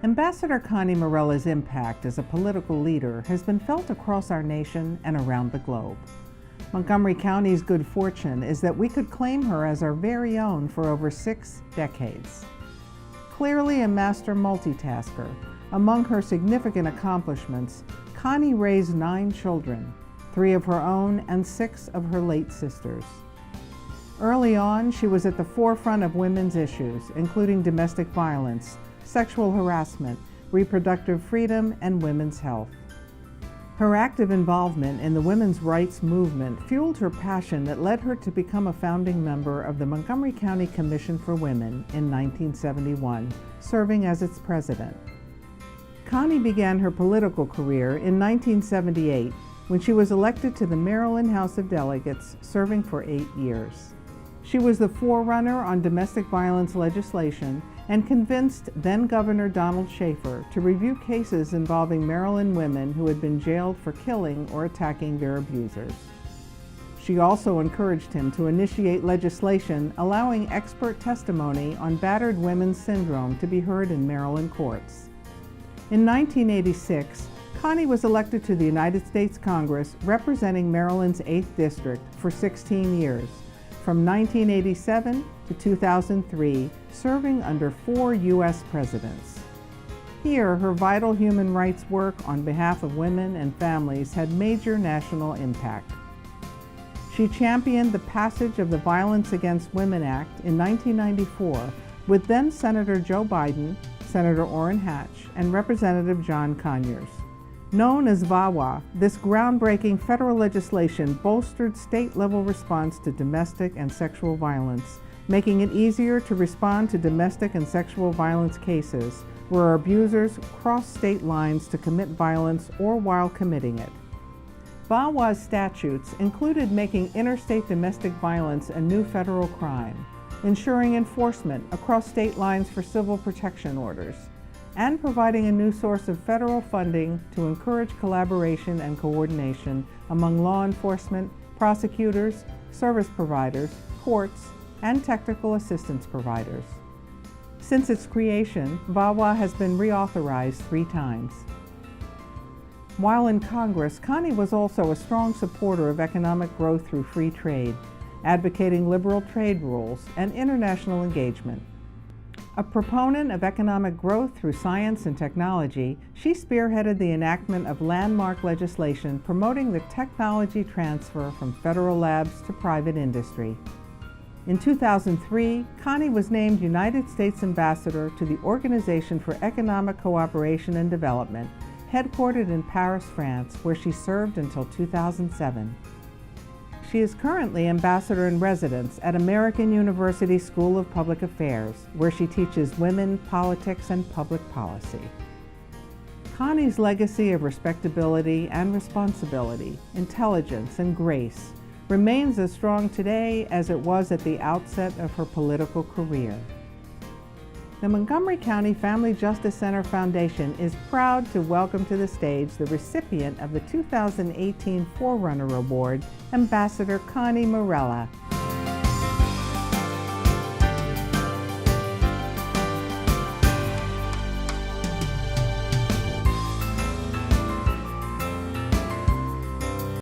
Ambassador Connie Morella's impact as a political leader has been felt across our nation and around the globe. Montgomery County's good fortune is that we could claim her as our very own for over 6 decades. Clearly a master multitasker, among her significant accomplishments, Connie raised 9 children, 3 of her own and 6 of her late sisters. Early on, she was at the forefront of women's issues, including domestic violence, sexual harassment, reproductive freedom, and women's health. Her active involvement in the women's rights movement fueled her passion that led her to become a founding member of the Montgomery County Commission for Women in 1971, serving as its president. Connie began her political career in 1978 when she was elected to the Maryland House of Delegates, serving for 8 years. She was the forerunner on domestic violence legislation and convinced then-Governor Donald Schaefer to review cases involving Maryland women who had been jailed for killing or attacking their abusers. She also encouraged him to initiate legislation allowing expert testimony on battered women's syndrome to be heard in Maryland courts. In 1986, Connie was elected to the United States Congress representing Maryland's 8th District for 16 years, from 1987 to 2003, serving under 4 U.S. presidents. Here, her vital human rights work on behalf of women and families had major national impact. She championed the passage of the Violence Against Women Act in 1994 with then-Senator Joe Biden, Senator Orrin Hatch, and Representative John Conyers. Known as VAWA, this groundbreaking federal legislation bolstered state-level response to domestic and sexual violence, making it easier to respond to domestic and sexual violence cases where abusers cross state lines to commit violence or while committing it. VAWA's statutes included making interstate domestic violence a new federal crime, ensuring enforcement across state lines for civil protection orders, and providing a new source of federal funding to encourage collaboration and coordination among law enforcement, prosecutors, service providers, courts, and technical assistance providers. Since its creation, VAWA has been reauthorized 3 times. While in Congress, Connie was also a strong supporter of economic growth through free trade, advocating liberal trade rules and international engagement. A proponent of economic growth through science and technology, she spearheaded the enactment of landmark legislation promoting the technology transfer from federal labs to private industry. In 2003, Connie was named United States Ambassador to the Organization for Economic Cooperation and Development, headquartered in Paris, France, where she served until 2007. She is currently Ambassador in Residence at American University School of Public Affairs, where she teaches women, politics, and public policy. Connie's legacy of respectability and responsibility, intelligence, and grace remains as strong today as it was at the outset of her political career. The Montgomery County Family Justice Center Foundation is proud to welcome to the stage the recipient of the 2018 Forerunner Award, Ambassador Connie Morella.